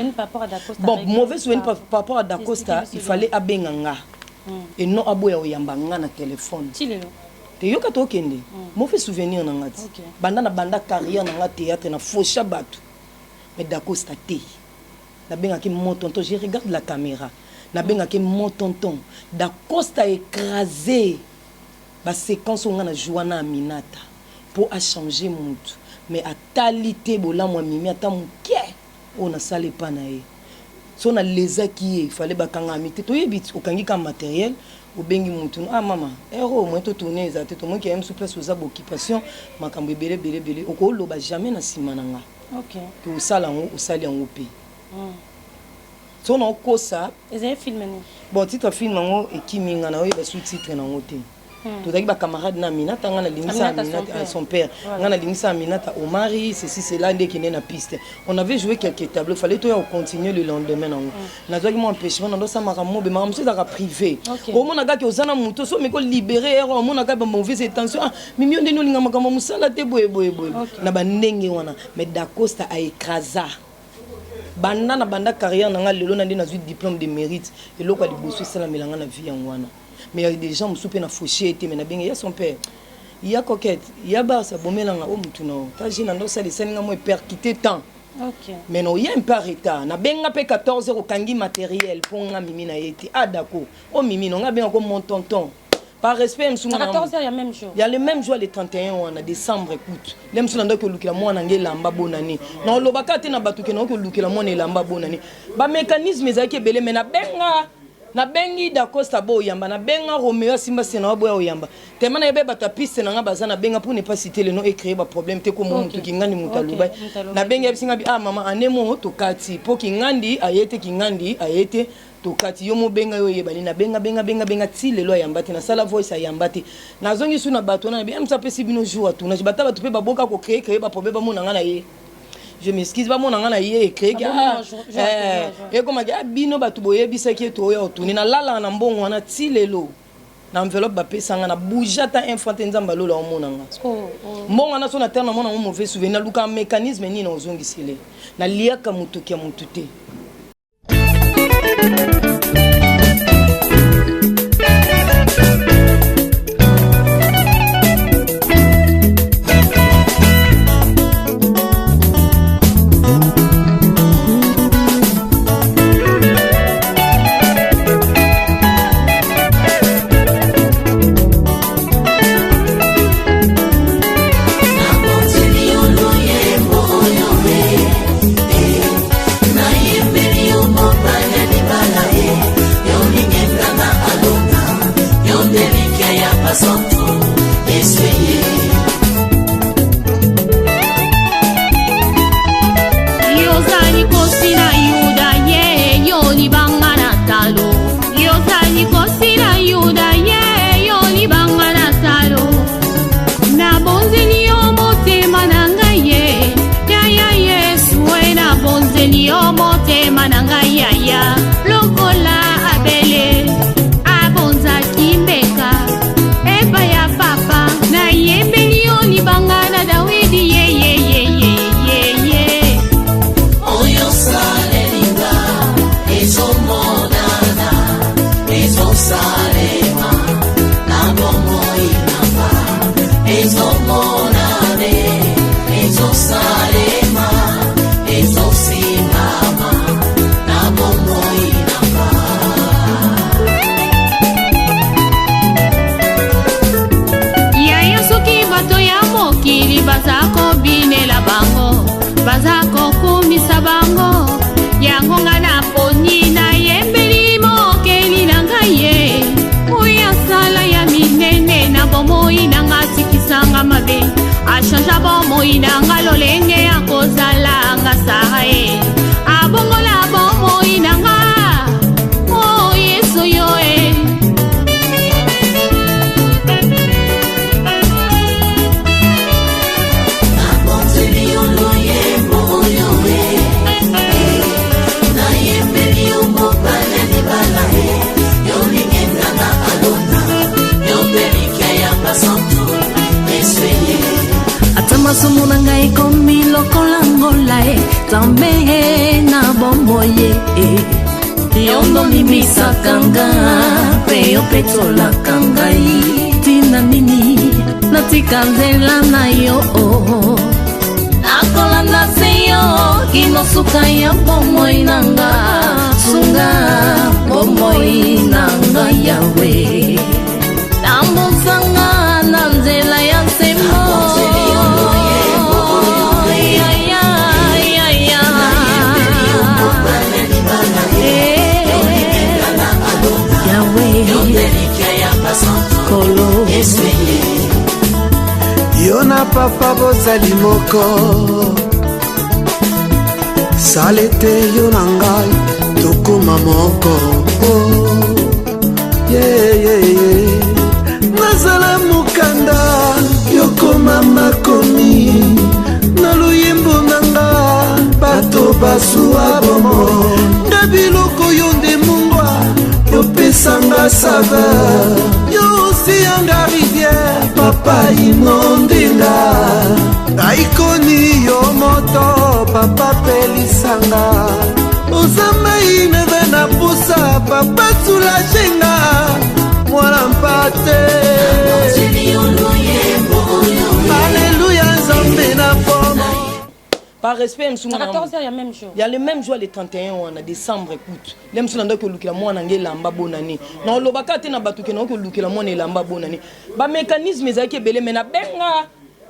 bon mauvais souvenir par rapport à Dacosta il fallait abenganga et non aboya oyamba nga na téléphone te yoka to kende mauvais souvenir na ngati banda carrière na ngati théâtre na faucha bato mais Dacosta te na benga ki mon tonton je regarde la caméra na benga ki mon tonton Dacosta écrasé ba séquence on na Joana Aminata pour a changer mutu mais a talité bola moi Mimi ata muke on a salé pa na ye so na leza ki il fallait ba kanga amité to yebi okangi ka matériel au bengi mutu mama héros moi to tourner ezate to moi qui aime sous place aux occupation makambo belé oko loba jamais na simananga que au sala o sali en op so na kosa ezay film ni bon titre film ngo ekiminga na oyo ba sous-titre na ngote tout avec ba camarade na Minata ngana limisa Minata son père ngana limisa Minata au mari ceci cela ndé qui n'est na piste on avait joué quelques tableaux fallait toi continuer le lendemain na zoki mo empêchement na dosa makambo be makambo c'est dans privé au mona ga ki ozana muto so me ko libérer ero au mona ga ba mauvaise intention mimi ndé no linga makambo musala te boye na ba ndenge wana mais Dacosta a écrasa banda na banda carrière na lelo na ndé na diplôme de mérite et loko di bosso sala melanga na vie ngwana. Mais il y a des gens qui sont fauchés, mais il y a son père. Il y a coquette, il y a bas, bomelanga o mutuno. Ta jina ndo sali senga mo percuté tant. Mais non, il y a un peu retard. Na benga pe 14 € kangi matériel pour nga Mimi na yeti. Ah d'accord. O Mimi non nga benga ko mon tonton. par respect à 14h il y a même jour. Il y a le même jour le 31 on a décembre écoute. Lem solanda ko lukila mwana ngelamba bonani. Na lobaka te na batuke na ko lukila mwana elamba bonani. Ba mécanisme ezaki belé mais na bengi da Costa bo yamba na benga Romeo Simba sena bo yamba. Tellement na yebe bata piste na baza na benga pour ne pas citer le nom et créer ba problème te ko mutu kingandi mutaluba. Na benga bisinga bi mama anemo to kati po kingandi ayete to kati yo mo benga yo yebali na benga ti lelo yamba te na sala voice yamba te. Na zongi su na bato na bi amsa pesi bino jour atu na bata batu pe ba boka ko créer ba problème ba mo na ngana ye. Je m'excuse pas mon angana yé créé et comme a bino batu boye bisaki to yo tuni na lala na mbongo na tilelo na enveloppe ba pesa na boujata infante nzamba lola o monanga mbongo na so na terre na mona mauvais souvenir luka mécanisme ni na ozongisele na liaka mutuki ya mutute. Kanzela na yo nakolanda seyo kinosuka ya bomoi nanga sunga bomoi nanga yawe tambusanga na nzela ya semo kolo Yona papa bozali moko salete yona ngai tokoma moko nazala mukanda yokoma makomi na luyembo nanga bato basuwa bomo na biloko yo nde mungwa yopesanga sava yosiyanga rivière papa inondenga aikoni yo moto papa pelisanga ozamba ineve na pusa papa sulajenga mwana mpate Alléluia nzambe na pomo par respect à 14h il y a même jour. Il y a le même jour le 31 on a décembre écoute. L'aime sur l'endroit que lukila moi nangé lamba bonani. Non lobaka te na batu ke non que lukila moi ne lamba bonani. Ba mécanisme ezaki belé mais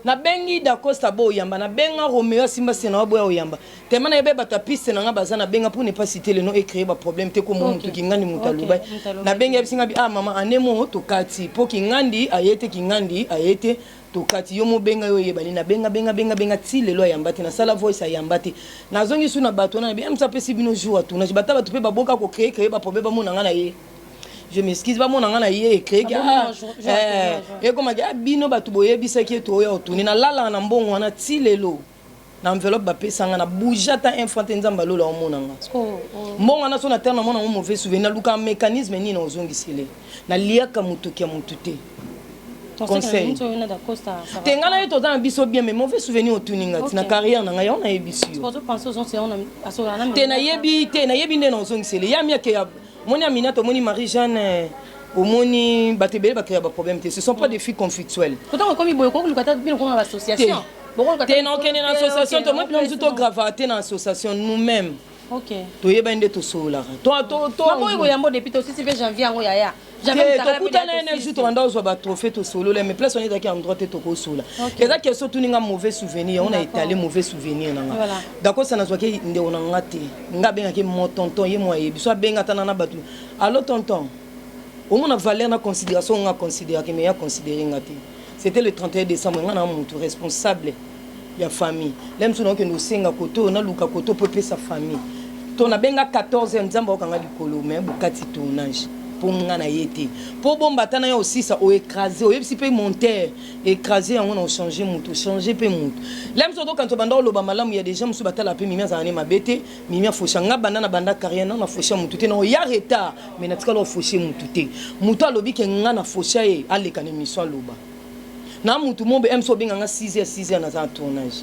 na bengi da Costa bo yamba na benga Romeo Simba sena bo yamba. Tellement na yebe bata piste na baza na benga pour ne pas citer le nom et créer ba problème te ko mutu kingandi mutaluba. Na benga bisinga bi mama anemo to kati po kingandi ayete to kati yo mo benga yo yebali na benga ti lelo yamba te na sala voice yamba te. Na zongi su na bato na bi amsa pesi bino jour atu na bata batu pe ba boka ko créer ba problème ba mo na ngana ye. Je m'excuse pas mon angana yé créé et comme a bino batu boye bisaki to yo tuni na lala na mbongo na tilelo na enveloppe ba pesa na boujata infante nzamba lola o monanga mbongo na so na terre na mona mauvais souvenir luka mécanisme ni na ozongisele na liaka mutuki ya mutute conseil tengana yeto dans biso bien mais mauvais souvenir otuninga na carrière na nga on a ebisi pour penser aux gens on a asolana te na yebi nde na ozongisele ya miaka ya moni Amina to moni Marie-Jeanne au moni batebele ba créer ba problème ce sont pas des filles conflictuelles pourtant comme boy ko lukata bien comme association te non kene na association to moi plus to gravater na association nous-mêmes OK to yeba nde to sola to boy ko yambo depuis to 6 janvier ngo yaya jamais to kutana ene jour to anda ozwa ba trophée to solo mais place on est d'accord en droit te to ko sola eza que so tuninga mauvais souvenir on a étalé mauvais souvenir na nga d'accord ça na zwa ke nde on ngate nga benga ke mon tonton ye moi yebi so benga tana na batu allo tonton au moins valeur na considération on a considéré que mais a considéré ngate c'était le 31 décembre nga na mutu responsable ya famille l'aime so que nous senga koto na luka koto pepe sa famille to na benga 14 nzamba okanga likolo mais bukati tournage pour ngana yete pour bomba tana yo aussi ça o écraser o yebisi pe monter écraser on a changé mutu changer pe mutu l'aime so quand to banda lo ba malamu il y a des gens musu batala pe mimia zane mabete mimia foshanga banda na banda carrière na fosha mutu te no ya retard mais na tikalo foshe mutu te mutu alobi ke ngana fosha e aleka ne mission loba na mutu mombe emso benga nga 6h na za tournage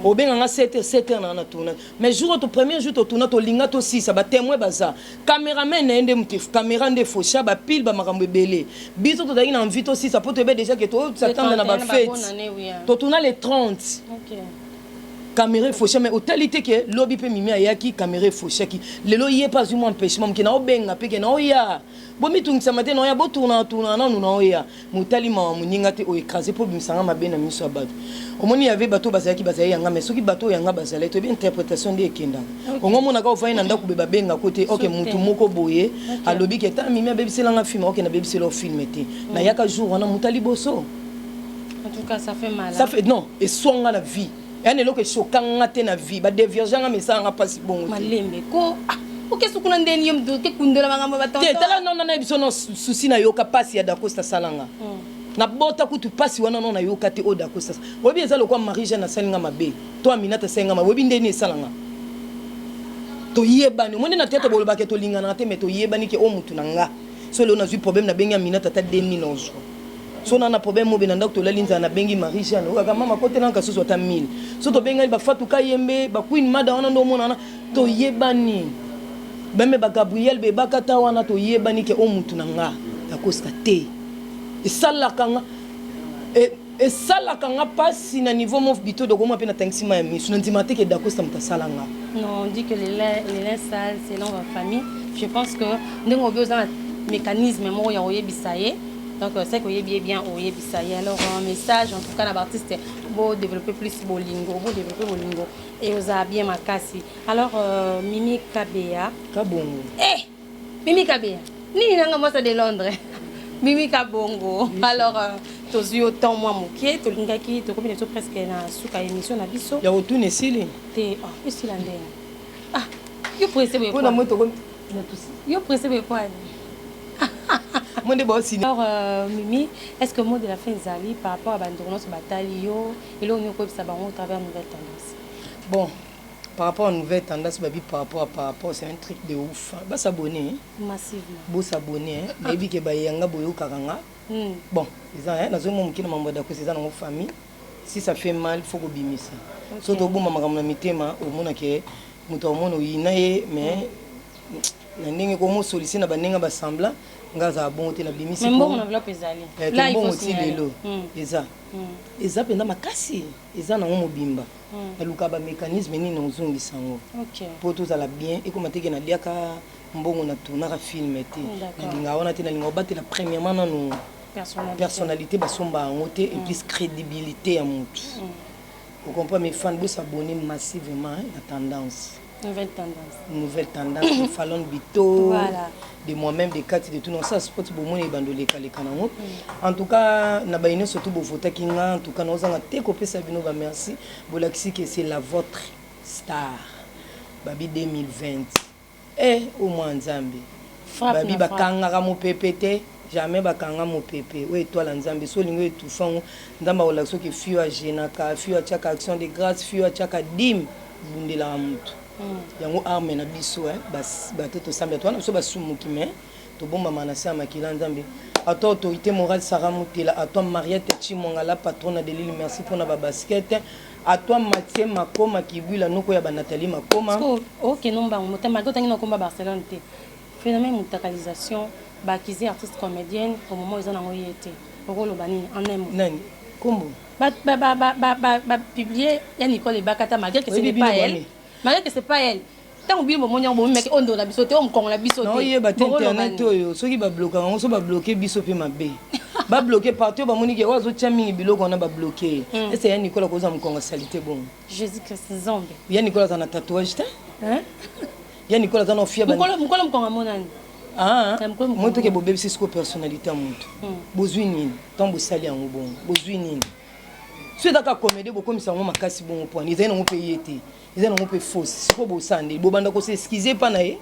o benga nga 7h na tournage mais jour to premier jour to tourna to linga to 6 ba témoin baza cameraman na ende mutu caméra nde fosha ba pile ba makambo belé biso to dali na envie to 6 pour te be déjà que to s'attendre na ba fête to tourna les 30 caméra fosha mais totalité que lobby pe mimi ayaki caméra fosha ki lelo yé pas du moins empêchement ki na obenga pe ke na oya bomi tungisa matin na oya bo tourna na nous na oya mutali ma muninga te o écraser pour bimisanga mabe na miso abatu omoni y avait bateau bazaki bazali yanga mais soki bateau yanga bazali to bien interprétation de ekenda ongo mona ka ofai na ndako be babenga côté OK mutu moko boye alobi ke ta mimi abebiselanga film OK na bebiselo film te na yaka jour wana mutali boso en tout cas ça fait mal ça fait non et songa la vie ene loko chokanga te na vie ba déviergeanga mesanga pasi bongo malembe ko OK sukuna ndeni yom do ke kundola bangamba batonto te tala non na biso no souci na yoka pasi ya Dacosta salanga na bota kutu pasi wana no na yoka te o Dacosta obi ezalo kwa Marie-Jeanne na salinga mabe to Aminata senga mabe obi ndeni salanga to yebani monde na tete boloba ke to linga na te mais to yebani ke o mutu nanga so le on a eu problème na benga Aminata ta demi nojo so na problème mo benanda to lalinza na bengi Marie-Jeanne o mama kote na kaso ta 1000 so to benga ba fatu kayembe ba queen mada wana ndo mona to yebani bembe ba Gabriel be bakata wana to yebani ke o mutu nanga Dacosta te et sala kanga et sala kanga passe na niveau mo bito de goma pe na tangsima ya misu na ndimate ke Dacosta mutasalanga non on dit que les linge sales c'est dans la famille je pense que ndengo besoin mécanisme mo ya oyebisaye donc c'est que yebie bien oyebisaye alors un message en tout cas na artiste beau développer plus bolingo et osa bien makasi alors Mimi Kabea kabongo Mimi Kabea nini nanga mosa de Londres Mimi Kabongo alors tozu autant moi moké to lingaki to comme presque na suka émission na biso ya otune sili te isila ndena yo pressé be na moto comme yo pressé be quoi alors Mimi est-ce que mot de la fin zali par rapport à bandrono ce bataille yo et là on y a ça au travers nouvelle tendance bon par rapport à nouvelle tendance par rapport c'est un truc de ouf ba s'abonner massivement bo s'abonner mais bi ke ba yanga boyo karanga bon ils ont na zo mo mukina mambo da ko c'est dans famille si ça fait mal faut ko bimisa so to bo mama kamna mitema o mona ke muto mono yinaye mais na ndenge ko mo solution na banenga ba sembla ngaza bon te na bimisi mais bon on enveloppe ezali là il faut signaler eza penda makasi eza nango mobimba naluka ba mécanisme nini ozongisa ngo po tozala bien ekoma teke naliaka mbongo na tournaka film te nalinga wana te nalinga obatela premièrement nano personnalité basomba yango te et plus crédibilité ya motu vous comprenez mes fans vous s'abonner massivement la tendance nouvelle tendance de Fallon Bito de moi-même des quatre de tout non ça sport bon mon bandolé kale kanango en tout cas na baine surtout bo vota kinga en tout cas nous avons te copé Sabino ba merci bolakisi que c'est la votre star babi 2020 au moins Nzambe babi bakanga mo PPT jamais bakanga mo pepe ou étoile Nzambe so lingo etufang ndamba wala so ke fio a jenaka fio a chaka action de grâce fio a chaka dim bundela mutu yango arme na biso bas bato to sambe to na so basumuki mais to bomba manasa makila Nzambe ato autorité morale Sarah Mutela ato Mariette Chimonga la patronne de l'île merci pour na ba basket ato Mathieu Makoma kibwila noko ya ba Nathalie Makoma OK nomba motema to tangi na komba Barcelone te phénomène mutakalisation bakizi artiste comédienne au moment où ils ont envoyé été rôle bani en un mot nani kombo ba publier ya Nicole Bakata malgré que ce n'est pas elle malgré que c'est pas elle tant oublié mon moyen bon mec on doit la bisoté on kongo la bisoté non yé ba internet oyo soki ba bloquer on so ba bloquer biso pe mabe ba bloquer partout ba moni ke wazo chaming biloko on a ba bloquer et c'est ya Nicole ko za mkongo salité bon Jésus Christ Zombe ya Nicole za na tatouage ta ya Nicole za no fia ba mkongo mkongo monani moi to ke bo bebisi ko personnalité mutu bozwi nini tant bo sali yango bon bozwi nini so daka comédie bo komisa ngo makasi bon point ils ont payé te ils ont pe fausse ko bo sande bo banda ko se excuser pa na ye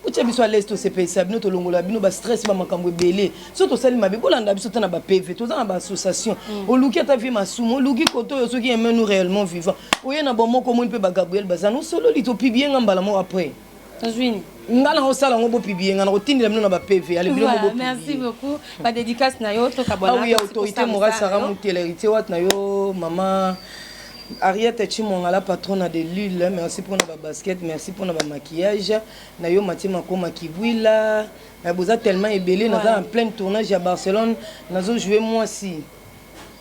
uche biso à l'est to se paye ça bino to longola bino ba stress ba makambo belé so to sali mabe bolanda biso tana ba PV to za ba association o luki ta vie masumo luki koto yo soki aime nous réellement vivant oye na bon moko mo pe ba Gabriel Bazano solo li to publier ngambala mo après ngala osala ngo bo publier ngana kotindela mino na ba PV ale bilo bo merci beaucoup ba dédicace na yo to kabona oui autorité morale Sarah Mutela héritier wat na yo maman Ariette Chimonga la patronne de l'île merci pour na basket merci pour na maquillage na yo Mathieu Makoma kibwila na boza tellement ébélé na en plein tournage à Barcelone nazo jouer moi si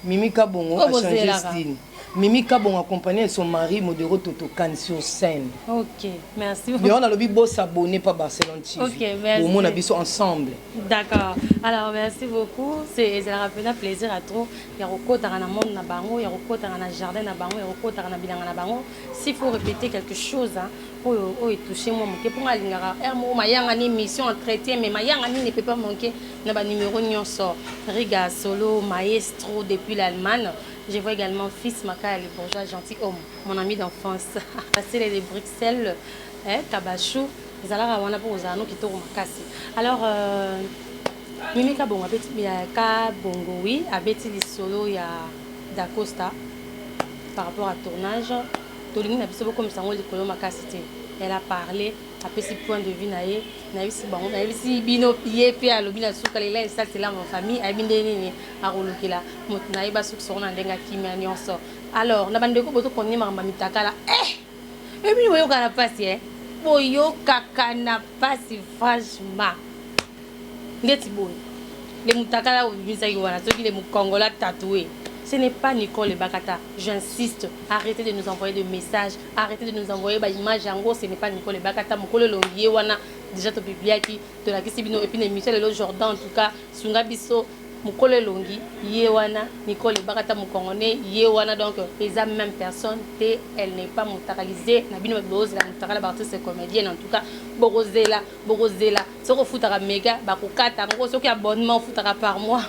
Mimi Kabongo a changé style Mimi Kabongo accompagné son mari Modero Toto Kan sur scène. OK, merci. Mais on a le beau s'abonner pas Barcelone TV. OK, merci. Au moins on a ensemble. D'accord. Alors merci beaucoup. C'est un plaisir à trop. Il y a beaucoup dans le monde na bango, il y a beaucoup dans le jardin na bango, il y a beaucoup dans le bilan na bango. S'il faut répéter quelque chose hein, pour toucher moi manquer pour alingara. Mo mayanga ni mission entretien mais mayanga ni ne peut pas manquer na ba numéro nyonso. Riga Solo Maestro depuis l'Allemagne. Je vois également fils Maka, le bourgeois gentilhomme, mon ami d'enfance. Passé les de Bruxelles, Kabachou, les alara wana pour aux anneaux qui tournent Makasi. Alors, Mimi Kabongo, Kabongo, oui, à Betty Solo, il y a Dacosta par rapport à tournage. Tolini a vu comme ça, on dit que Makasi. Elle a parlé, a fait ses points de vue, na si bon, na si bino pied puis à l'obina soukalela et ça c'est là ma famille, a bindé à rolokela, mot na iba souk son ndenga kimia nyonso. Alors, na bande ko boto konni mama mitakala. Et puis voyo kana passer, boyo kaka na passer franchement. Ndeti boy. Les mutakala au bisa yiwana, ceux qui les mukongola tatoué. Ce n'est pas Nicole Bakata. J'insiste. Arrêtez de nous envoyer des messages. Arrêtez de nous envoyer des images. En gros, ce n'est pas Nicole Bakata. Mokolo Longier wana déjà to publié qui de la Kisibino et puis Michel le Jordan en tout cas Sunga Biso Mokolo Longi Yewana Nicole Bakata Mokongone Yewana donc les même personne et elle n'est pas montaralisée. Nabino Bose la montarala artiste comédienne en tout cas Borozela Soko futara méga bakokata en gros ce qui abonnement futara par mois.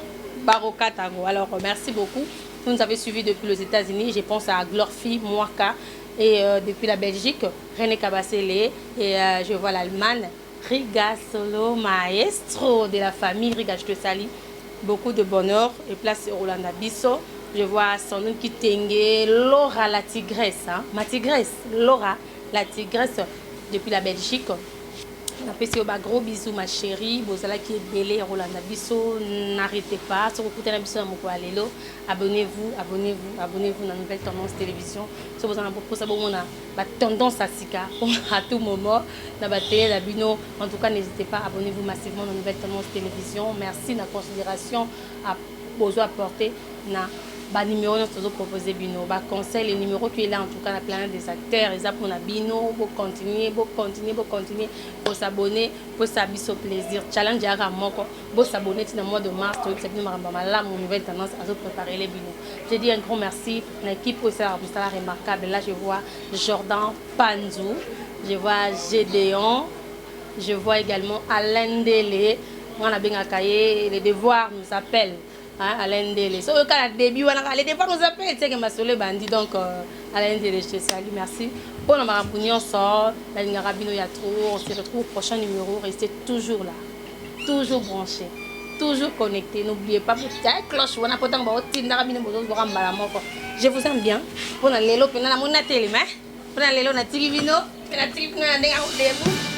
Barokatango. Alors merci beaucoup. Vous nous avez suivis depuis les États-Unis. Je pense à Glorfi Mouaka et depuis la Belgique, René Cabassele et je vois l'Allemagne, Riga Solo Maestro de la famille Riga je te salue. Beaucoup de bonheur et place Rolanda Bisso. Je vois son nom qui tengue Laura la tigresse, hein? Ma tigresse, Laura la tigresse depuis la Belgique. napesi yo ba gros bisous ma chérie bozala qui est belé Rolanda biso n'arrêtez pas sur écouter na biso na moko alelo abonnez-vous na Nouvelle Tendance Télévision so bozala pour ça bomona ba tendance à sika à tout moment na ba télé la bino en tout cas n'hésitez pas abonnez-vous massivement na Nouvelle Tendance Télévision merci na considération à besoin apporter na ba numéro nous toujours proposer bino ba conseil les numéros qui est là en tout cas la planète des acteurs et ça pour na bino pour continuer pour s'abonner pour s'abisso plaisir challenge à moko pour s'abonner dans le mois de mars tout c'est bino maramba là mon Nouvelle Tendance à préparer les bino je dis un grand merci à l'équipe aussi ça remarquable là je vois Jordan Panzou je vois Gédéon je vois également Alain Délé on a bien accueilli les devoirs nous appellent Alain Délé. So quand le début les devoirs nous appellent c'est que ma solé bandit donc Alain Délé je te salue merci pour la marabunion sort la ligne rabino ya trop on se retrouve au prochain numéro restez toujours là toujours branchés toujours connectés n'oubliez pas pour la cloche on a pas tant de rabino je vous aime bien pour la lelo pena la mona télé mais pour la lelo na tirivino na tirivino na denga